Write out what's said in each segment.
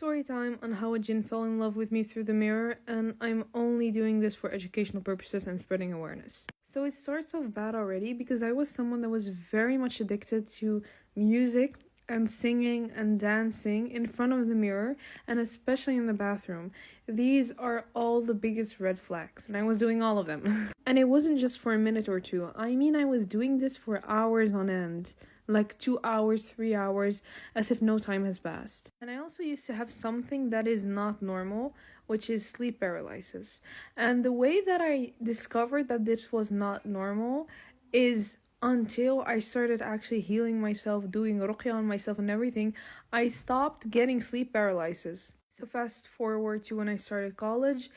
Story time on how a jinn fell in love with me through the mirror, and I'm only doing this for educational purposes and spreading awareness. So it starts off bad already because I was someone that was very much addicted to music and singing and dancing in front of the mirror, and especially in the bathroom. These are all the biggest red flags, and I was doing all of them. And it wasn't just for a minute or two. I mean, I was doing this for hours on end. Like 2 hours, 3 hours, as if no time has passed. And I also used to have something that is not normal, which is sleep paralysis. And the way that I discovered that this was not normal is until I started actually healing myself, doing ruqya on myself and everything, I stopped getting sleep paralysis. So fast forward to when I started college,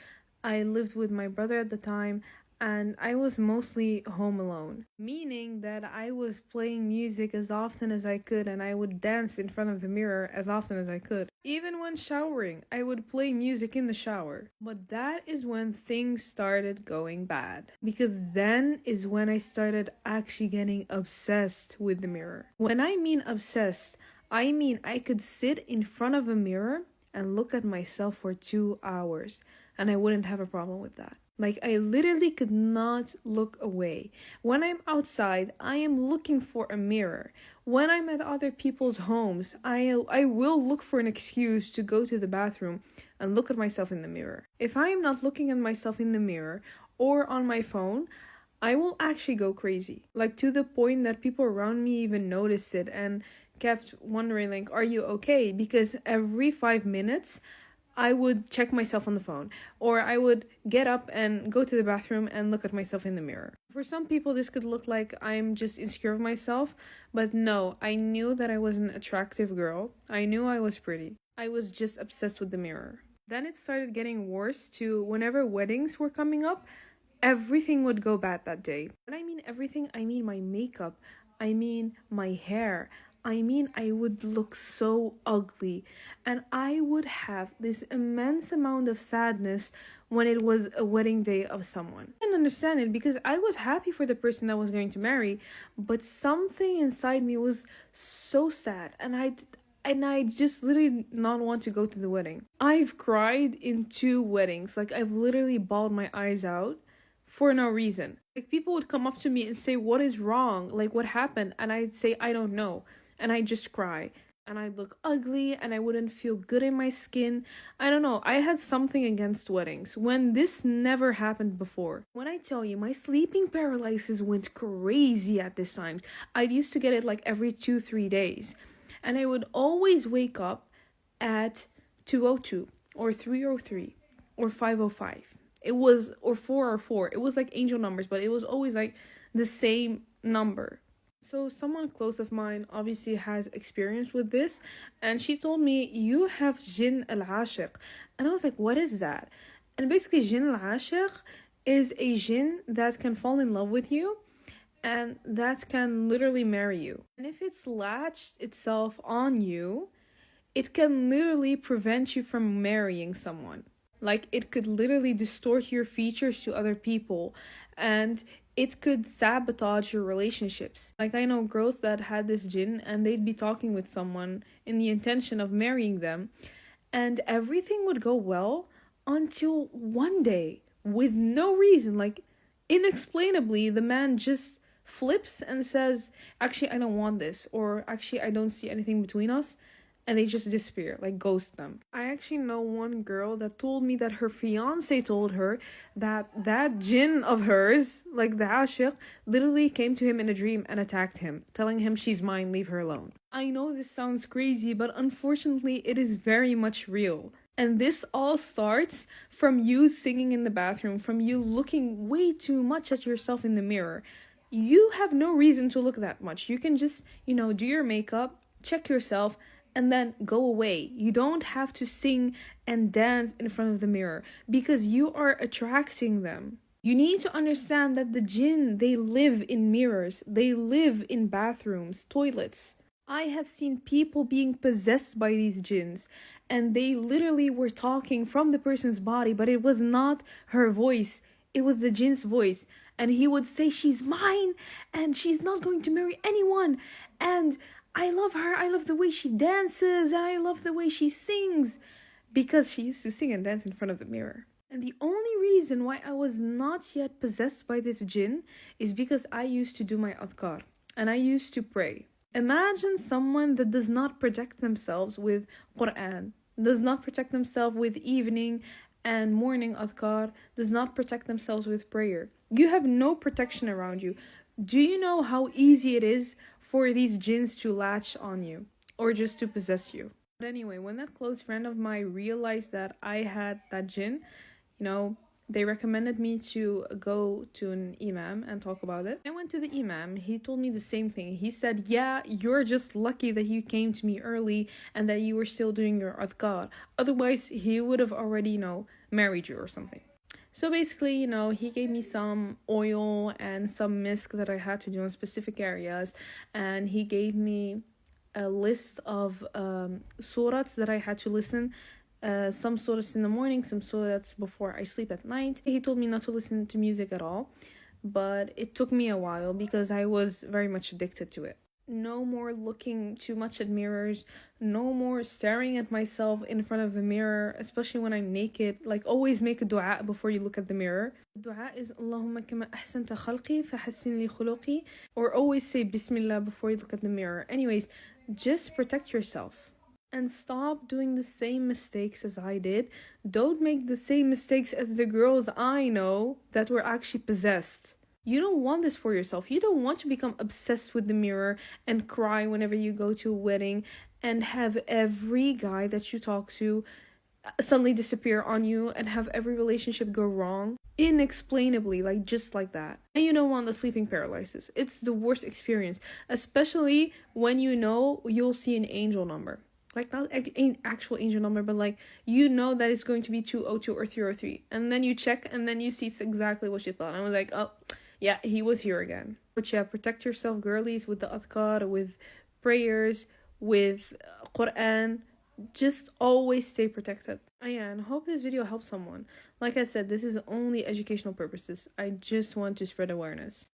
I lived with my brother at the time, and I was mostly home alone, meaning that I was playing music as often as I could, and I would dance in front of the mirror as often as I could. Even when showering, I would play music in the shower. But that is when things started going bad, because then is when I started actually getting obsessed with the mirror. When I mean obsessed, I mean I could sit in front of a mirror and look at myself for 2 hours, and I wouldn't have a problem with that. Like, I literally could not look away. When I'm outside, I am looking for a mirror. When I'm at other people's homes, I will look for an excuse to go to the bathroom and look at myself in the mirror. If I am not looking at myself in the mirror or on my phone, I will actually go crazy. Like, to the point that people around me even noticed it and kept wondering, like, are you okay? Because every 5 minutes, I would check myself on the phone, or I would get up and go to the bathroom and look at myself in the mirror. For some people, this could look like I'm just insecure of myself, but no, I knew that I was an attractive girl. I knew I was pretty. I was just obsessed with the mirror. Then it started getting worse to whenever weddings were coming up, everything would go bad that day. When I mean everything, I mean my makeup, I mean my hair, I mean, I would look so ugly, and I would have this immense amount of sadness when it was a wedding day of someone. I didn't understand it because I was happy for the person that was going to marry, but something inside me was so sad, and I just literally did not want to go to the wedding. I've cried in 2 weddings. Like, I've literally bawled my eyes out for no reason. Like, people would come up to me and say, "What is wrong? Like, what happened?" And I'd say, "I don't know." And I just cry, and I'd look ugly, and I wouldn't feel good in my skin. I don't know, I had something against weddings when this never happened before. When I tell you, my sleeping paralysis went crazy at this time. I used to get it like every 2-3 days, and I would always wake up at 2:02 or 3:03 or 5:05. It was, or 4:04. It was like angel numbers, but it was always like the same number. So someone close of mine obviously has experience with this, and she told me, "You have jinn al-ashiq." And I was like, "What is that?" And basically, jinn al-ashiq is a jinn that can fall in love with you and that can literally marry you. And if it's latched itself on you, it can literally prevent you from marrying someone. Like, it could literally distort your features to other people, and it could sabotage your relationships. Like, I know girls that had this jinn, and they'd be talking with someone in the intention of marrying them, and everything would go well until one day, with no reason, like, inexplainably, the man just flips and says, "Actually, I don't want this," or "Actually, I don't see anything between us." And they just disappear, like ghost them. I actually know one girl that told me that her fiance told her that jinn of hers, like the ashiq, literally came to him in a dream and attacked him, telling him, "She's mine, leave her alone." I know this sounds crazy, but unfortunately it is very much real. And this all starts from you singing in the bathroom, from you looking way too much at yourself in the mirror. You have no reason to look that much. You can just, do your makeup, check yourself, and then go away. You don't have to sing and dance in front of the mirror because you are attracting them. You need to understand that the jinn, they live in mirrors. They live in bathrooms, toilets. I have seen people being possessed by these jinns, and they literally were talking from the person's body, but it was not her voice. It was the jinn's voice. And he would say, "She's mine, and she's not going to marry anyone." And I love her, I love the way she dances, and I love the way she sings, because she used to sing and dance in front of the mirror. And the only reason why I was not yet possessed by this jinn is because I used to do my adhkar and I used to pray. Imagine someone that does not protect themselves with Quran, does not protect themselves with evening and morning adhkar, does not protect themselves with prayer. You have no protection around you. Do you know how easy it is for these jinns to latch on you or just to possess you? But anyway, when that close friend of mine realized that I had that jinn, they recommended me to go to an imam and talk about it. I went to the imam. He told me the same thing. He said, yeah, you're just lucky that you came to me early and that you were still doing your adhkar. Otherwise, he would have already, married you or something. So basically, he gave me some oil and some misk that I had to do in specific areas. And he gave me a list of surahs that I had to listen. Some surahs in the morning, some surahs before I sleep at night. He told me not to listen to music at all, but it took me a while because I was very much addicted to it. No more looking too much at mirrors, no more staring at myself in front of the mirror, especially when I'm naked. Like, always make a dua before you look at the mirror. Dua is Allahumma kama ahsanta khalqi fahassin li khuluqi, or always say Bismillah before you look at the mirror. Anyways, just protect yourself. And stop doing the same mistakes as I did. Don't make the same mistakes as the girls I know that were actually possessed. You don't want this for yourself. You don't want to become obsessed with the mirror and cry whenever you go to a wedding and have every guy that you talk to suddenly disappear on you and have every relationship go wrong inexplainably, just like that. And you don't want the sleeping paralysis. It's the worst experience, especially when you'll see an angel number. Like, not an actual angel number, but that it's going to be 202 or 303. And then you check and then you see exactly what you thought. And I was like, oh, yeah, he was here again. But yeah, protect yourself, girlies, with the adhkar, with prayers, with Quran. Just always stay protected. And hope this video helps someone. Like I said, this is only educational purposes. I just want to spread awareness.